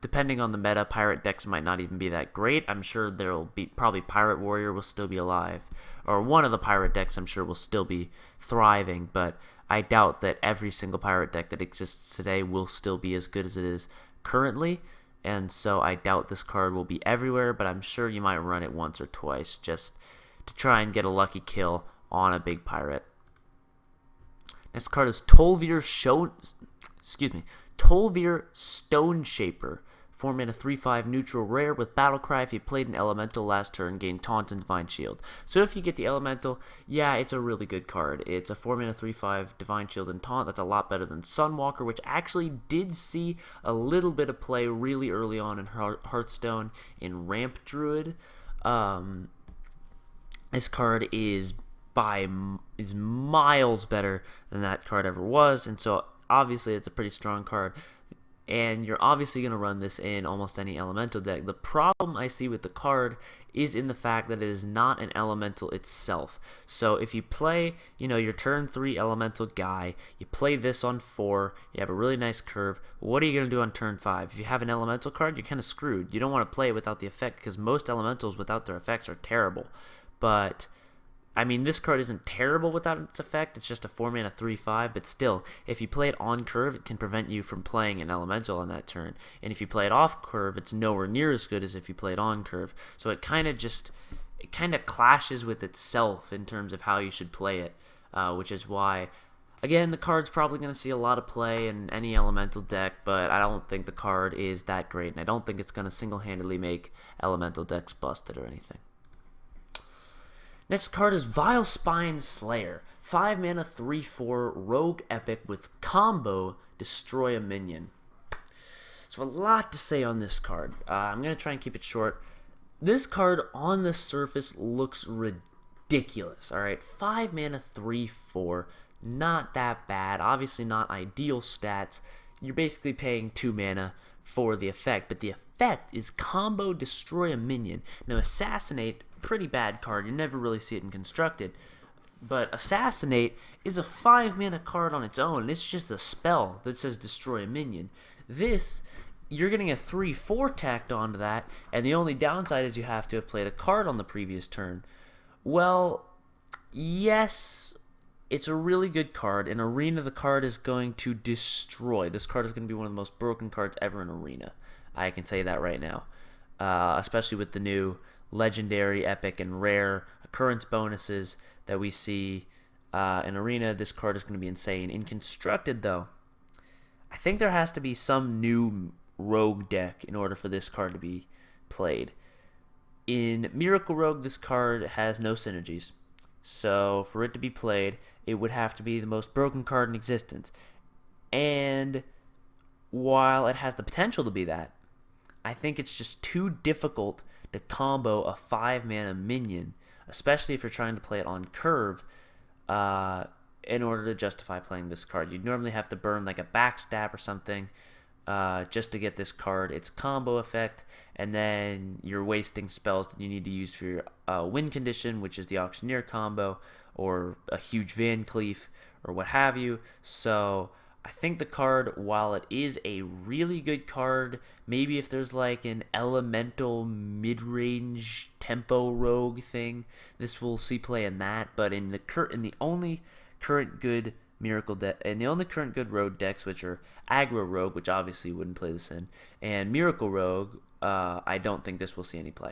Depending on the meta, pirate decks might not even be that great. I'm sure there will be, probably Pirate Warrior will still be alive, or one of the pirate decks I'm sure will still be thriving, but I doubt that every single pirate deck that exists today will still be as good as it is currently. And so I doubt this card will be everywhere, but I'm sure you might run it once or twice just to try and get a lucky kill on a big pirate. Next card is Tolvir Stone Shaper. 4-mana 3/5 neutral rare with Battlecry. If you played an elemental last turn, gain Taunt and Divine Shield. So if you get the elemental, yeah, it's a really good card. It's a 4-mana 3/5 Divine Shield and Taunt. That's a lot better than Sunwalker, which actually did see a little bit of play really early on in Hearthstone in Ramp Druid. This card is miles better than that card ever was, and so obviously it's a pretty strong card. And you're obviously going to run this in almost any elemental deck. The problem I see with the card is in the fact that it is not an elemental itself. So if you play, your turn 3 elemental guy, you play this on 4, you have a really nice curve, what are you going to do on turn 5? If you have an elemental card, you're kind of screwed. You don't want to play it without the effect, because most elementals without their effects are terrible. But I mean, this card isn't terrible without its effect. It's just a 4-mana 3/5, but still, if you play it on curve, it can prevent you from playing an elemental on that turn. And if you play it off curve, it's nowhere near as good as if you play it on curve. So it kind of clashes with itself in terms of how you should play it, which is why, again, the card's probably going to see a lot of play in any elemental deck, but I don't think the card is that great, and I don't think it's going to single-handedly make elemental decks busted or anything. Next card is Vile Spine Slayer. 5-mana 3/4 rogue epic with combo destroy a minion. So a lot to say on this card. I'm going to try and keep it short. This card on the surface looks ridiculous. Alright, 5-mana 3/4. Not that bad. Obviously not ideal stats. You're basically paying 2 mana for the effect, but the effect is combo destroy a minion. Now Assassinate, pretty bad card. You never really see it in Constructed. But Assassinate is a 5-mana card on its own. It's just a spell that says destroy a minion. This, you're getting a 3/4 tacked onto that, and the only downside is you have to have played a card on the previous turn. Well, yes, it's a really good card. In Arena, the card is going to destroy. This card is going to be one of the most broken cards ever in Arena. I can tell you that right now. Especially with the new legendary, epic, and rare occurrence bonuses that we see in Arena. This card is going to be insane. In Constructed, though, I think there has to be some new rogue deck in order for this card to be played. In Miracle Rogue, this card has no synergies. So for it to be played, it would have to be the most broken card in existence. And while it has the potential to be that, I think it's just too difficult to combo a 5-mana minion, especially if you're trying to play it on curve, in order to justify playing this card. You'd normally have to burn like a backstab or something just to get this card its combo effect, and then you're wasting spells that you need to use for your win condition, which is the Auctioneer combo, or a huge Van Cleef, or what have you. So I think the card, while it is a really good card, maybe if there's like an elemental mid-range tempo rogue thing, this will see play in that. But in the only current good miracle deck, and the only current good rogue decks, which are aggro rogue, which obviously wouldn't play this in, and miracle rogue, I don't think this will see any play.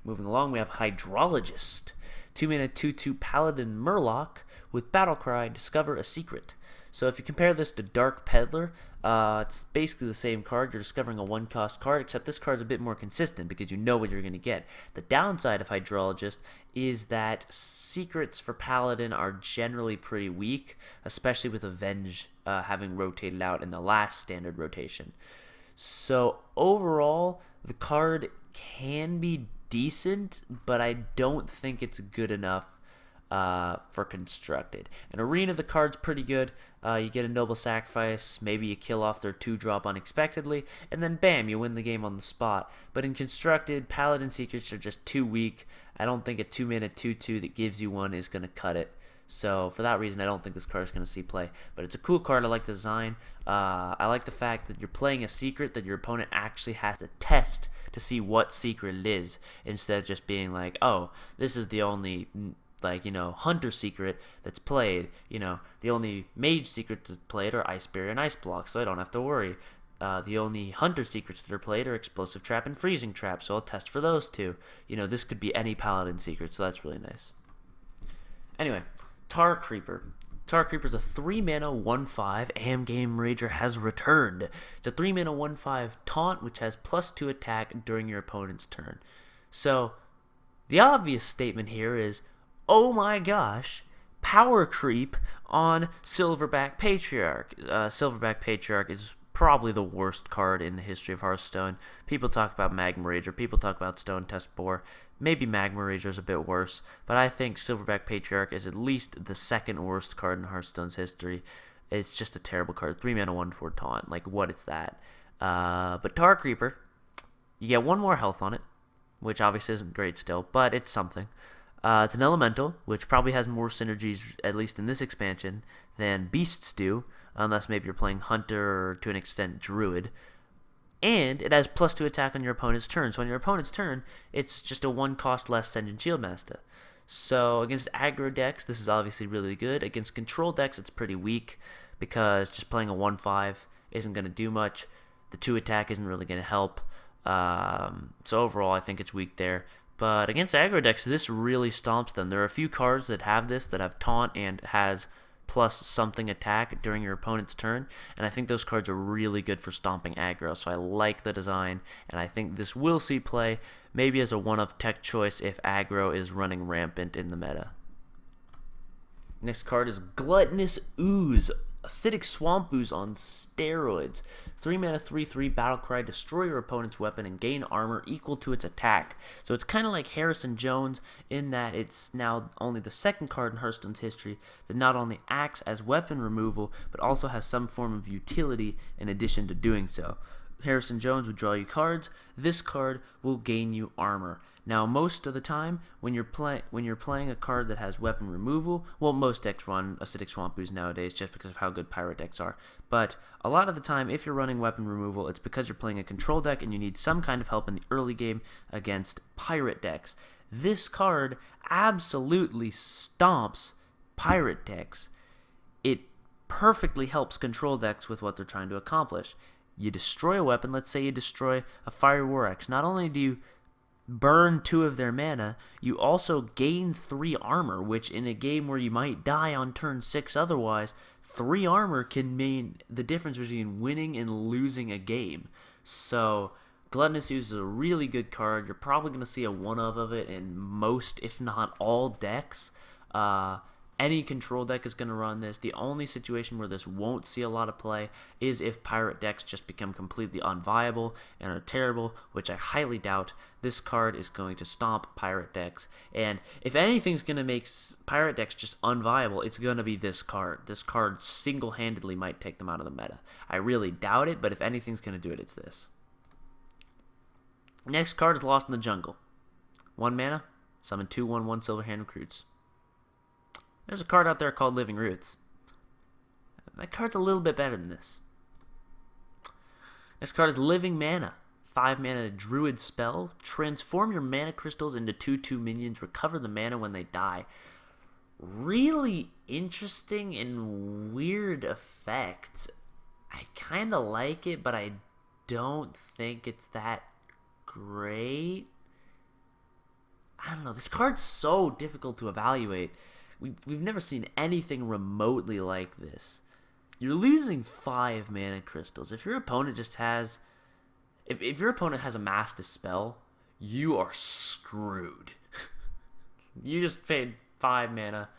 Moving along, we have Hydrologist. 2-mana 2/2 Paladin Murloc with Battlecry, discover a secret. So if you compare this to Dark Peddler, it's basically the same card. You're discovering a 1-cost card, except this card's a bit more consistent because you know what you're going to get. The downside of Hydrologist is that secrets for Paladin are generally pretty weak, especially with Avenge having rotated out in the last standard rotation. So overall, the card can be decent, but I don't think it's good enough for Constructed. In Arena, the card's pretty good. You get a Noble Sacrifice, maybe you kill off their 2-drop unexpectedly, and then bam, you win the game on the spot. But in Constructed, Paladin Secrets are just too weak. I don't think a 2-mana 2/2 that gives you one is going to cut it. So for that reason, I don't think this card is going to see play. But it's a cool card. I like the design. I like the fact that you're playing a secret that your opponent actually has to test to see what secret it is, instead of just being like, oh, this is the only, like, hunter secret that's played. The only mage secrets that's played are Ice Barrier and Ice Block, so I don't have to worry. The only hunter secrets that are played are Explosive Trap and Freezing Trap, so I'll test for those two. This could be any Paladin secret, so that's really nice. Anyway, Tar Creeper. Tar Creeper's a 3-mana 1/5. Game Rager has returned. It's a 3-mana 1/5 taunt, which has +2 attack during your opponent's turn. So, the obvious statement here is, oh my gosh, power creep on Silverback Patriarch. Silverback Patriarch is probably the worst card in the history of Hearthstone. People talk about Magma Rager, people talk about Stone Test Boar. Maybe Magma Rager is a bit worse, but I think Silverback Patriarch is at least the second worst card in Hearthstone's history. It's just a terrible card. 3-mana 1/4 taunt. Like, what is that? But Tar Creeper, you get 1 more health on it, which obviously isn't great still, but it's something. It's an elemental, which probably has more synergies, at least in this expansion, than beasts do, unless maybe you're playing Hunter or, to an extent, Druid. And it has +2 attack on your opponent's turn. So on your opponent's turn, it's just a 1-cost less Sentinel Shieldmaster. So against aggro decks, this is obviously really good. Against control decks, it's pretty weak because just playing a 1/5 isn't going to do much. The 2 attack isn't really going to help. So overall, I think it's weak there. But against aggro decks, this really stomps them. There are a few cards that have this, that have taunt and has plus something attack during your opponent's turn, and I think those cards are really good for stomping aggro, so I like the design, and I think this will see play, maybe as a one-of tech choice if aggro is running rampant in the meta. Next card is Gluttonous Ooze, Acidic Swamp Ooze on steroids. 3-mana 3/3 Battlecry, destroy your opponent's weapon and gain armor equal to its attack. So it's kind of like Harrison Jones in that it's now only the second card in Hearthstone's history that not only acts as weapon removal, but also has some form of utility in addition to doing so. Harrison Jones would draw you cards. This card will gain you armor. Now, most of the time, when you're playing a card that has weapon removal, well, most decks run Acidic Swamp Ooze nowadays just because of how good Pirate decks are. But a lot of the time, if you're running weapon removal, it's because you're playing a control deck and you need some kind of help in the early game against Pirate decks. This card absolutely stomps Pirate decks. It perfectly helps control decks with what they're trying to accomplish. You destroy a weapon, let's say you destroy a Fire War Axe. Not only do you burn 2 of their mana, you also gain 3 armor, which in a game where you might die on turn 6 otherwise, 3 armor can mean the difference between winning and losing a game. So Gluttonous Ooze is a really good card. You're probably going to see a one-of it in most, if not all, decks. Any control deck is going to run this. The only situation where this won't see a lot of play is if pirate decks just become completely unviable and are terrible, which I highly doubt. This card is going to stomp pirate decks. And if anything's going to make pirate decks just unviable, it's going to be this card. This card single-handedly might take them out of the meta. I really doubt it, but if anything's going to do it, it's this. Next card is Lost in the Jungle. 1 mana, summon 2/1/1 Silverhand Recruits. There's a card out there called Living Roots. That card's a little bit better than this. Next card is Living Mana. 5 mana Druid spell. Transform your mana crystals into 2/2 minions. Recover the mana when they die. Really interesting and weird effect. I kind of like it, but I don't think it's that great. I don't know. This card's so difficult to evaluate. We've never seen anything remotely like this. You're losing 5 mana crystals. If your opponent just has... If your opponent has amassed a spell, you are screwed. You just paid 5 mana,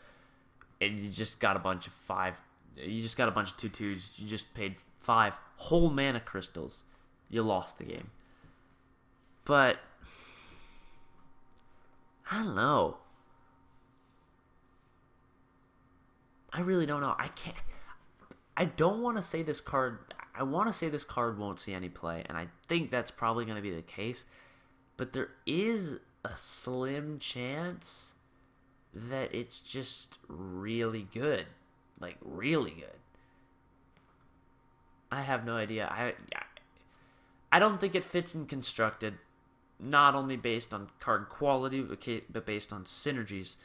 and you just got a bunch of 5... You just got a bunch of 2/2s. You just paid 5 whole mana crystals. You lost the game. But... I don't know. I really don't know. I don't want to say this card... I want to say this card won't see any play, and I think that's probably going to be the case. But there is a slim chance that it's just really good. Like, really good. I have no idea. I don't think it fits in Constructed, not only based on card quality, but based on synergies.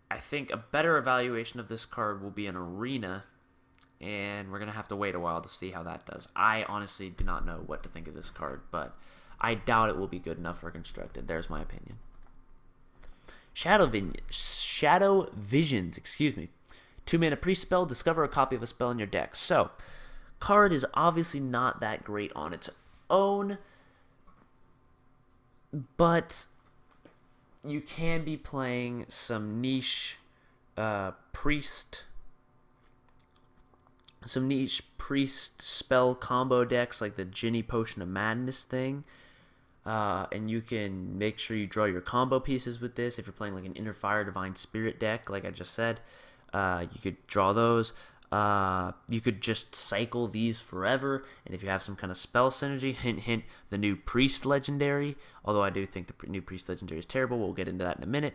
I think a better evaluation of this card will be an Arena, and we're going to have to wait a while to see how that does. I honestly do not know what to think of this card, but I doubt it will be good enough for Constructed. There's my opinion. Shadow Visions, 2 mana priest spell, discover a copy of a spell in your deck. So, card is obviously not that great on its own, but you can be playing some niche priest spell combo decks like the Ginny Potion of Madness thing. And you can make sure you draw your combo pieces with this. If you're playing like an Inner Fire Divine Spirit deck, like I just said, you could draw those. You could just cycle these forever, and if you have some kind of spell synergy, hint hint, the new Priest Legendary, although I do think the new Priest Legendary is terrible, we'll get into that in a minute.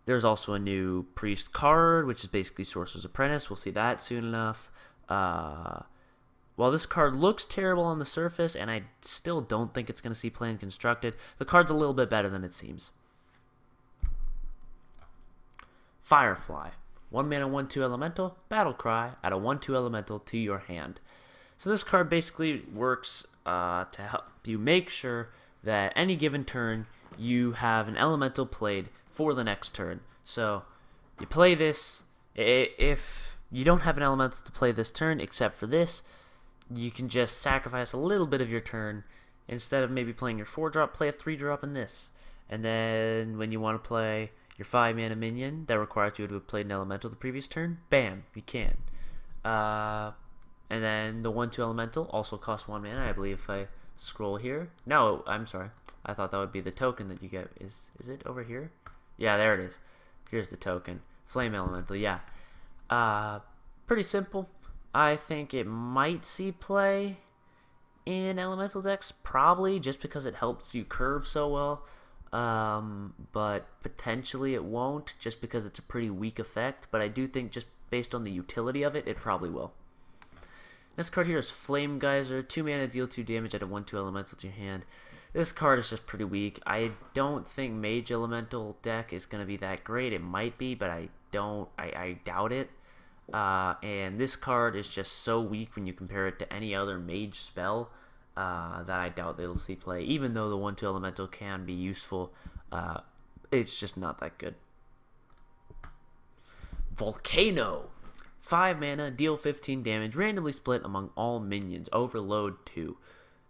There's also a new Priest card, which is basically Sorcerer's Apprentice. We'll see that soon enough. While this card looks terrible on the surface, and I still don't think it's going to see play in Constructed, the card's a little bit better than it seems. Firefly. 1 mana 1/2 elemental, battle cry, add a 1/2 elemental to your hand. So this card basically works to help you make sure that any given turn you have an elemental played for the next turn. So you play this. If you don't have an elemental to play this turn except for this, you can just sacrifice a little bit of your turn. Instead of maybe playing your 4-drop, play a 3-drop in this. And then when you want to play your 5 mana minion that requires you to have played an elemental the previous turn, bam, you can. And then the 1/2 elemental also costs 1 mana, I believe, if I scroll here. No, I'm sorry. I thought that would be the token that you get. Is it over here? Yeah, there it is. Here's the token. Flame elemental, yeah. Pretty simple. I think it might see play in elemental decks, probably, just because it helps you curve so well. But potentially it won't, just because it's a pretty weak effect. But I do think, just based on the utility of it, it probably will. This card here is Flame Geyser. 2 mana, deal 2 damage, add a 1/2 elemental to your hand. This card is just pretty weak. I don't think Mage Elemental deck is going to be that great. It might be, but I doubt it. And this card is just so weak when you compare it to any other Mage spell that I doubt they'll see play. Even though the 1/2 elemental can be useful, it's just not that good. Volcano. 5 mana, deal 15 damage, randomly split among all minions. Overload 2.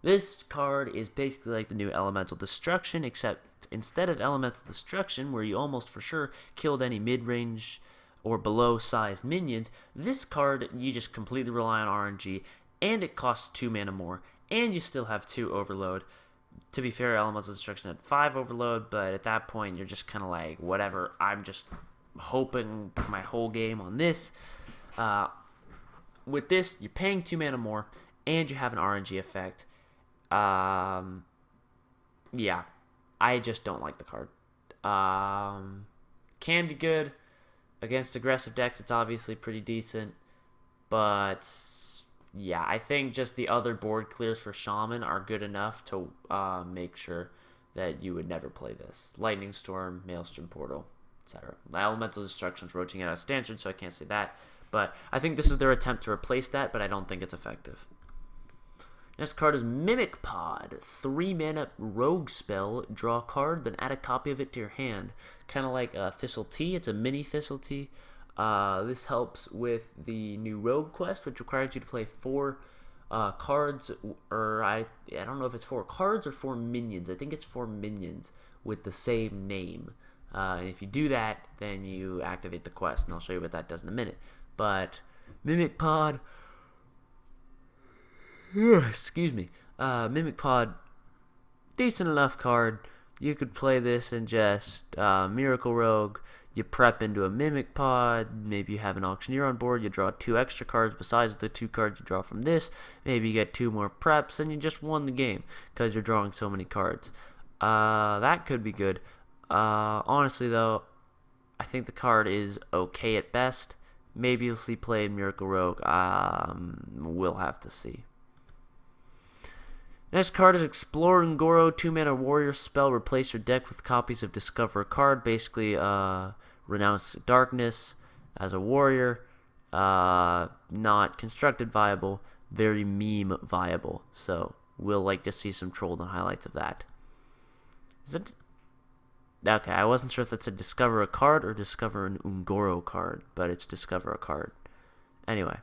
This card is basically like the new Elemental Destruction, except instead of Elemental Destruction, where you almost for sure killed any mid-range or below sized minions, this card you just completely rely on RNG, and it costs 2 mana more, and you still have 2 overload. To be fair, Elemental Destruction had 5 overload, but at that point you're just kind of like, whatever, I'm just hoping my whole game on this. With this, you're paying 2 mana more, and you have an RNG effect. Yeah, I just don't like the card. Can be good against aggressive decks. It's obviously pretty decent, but yeah, I think just the other board clears for Shaman are good enough to make sure that you would never play this. Lightning Storm, Maelstrom Portal, etc. My Elemental Destruction is rotating out of standard, so I can't say that. But I think this is their attempt to replace that, but I don't think it's effective. Next card is Mimic Pod. 3 mana rogue spell. Draw a card, then add a copy of it to your hand. Kind of like Thistle Tea. It's a mini Thistle Tea. This helps with the new rogue quest, which requires you to play 4 cards, or I don't know if it's 4 cards or 4 minions. I think it's 4 minions with the same name. And if you do that, then you activate the quest, and I'll show you what that does in a minute. But Mimic Pod... excuse me. Mimic Pod, decent enough card. You could play this in just Miracle Rogue. You prep into a Mimic Pod. Maybe you have an Auctioneer on board. You draw 2 extra cards besides the 2 cards you draw from this. Maybe you get 2 more preps, and you just won the game because you're drawing so many cards. That could be good. Honestly, though, I think the card is okay at best. Maybe you'll see play in Miracle Rogue. We'll have to see. Next card is Exploring Goro. 2 mana warrior spell. Replace your deck with copies of Discover a card. Basically, Renounce Darkness as a warrior. Not constructed viable. Very meme viable. So we'll like to see some trolled on highlights of that. Is it? Okay, I wasn't sure if it's a Discover a card or Discover an Ungoro card, but it's Discover a card. Anyway.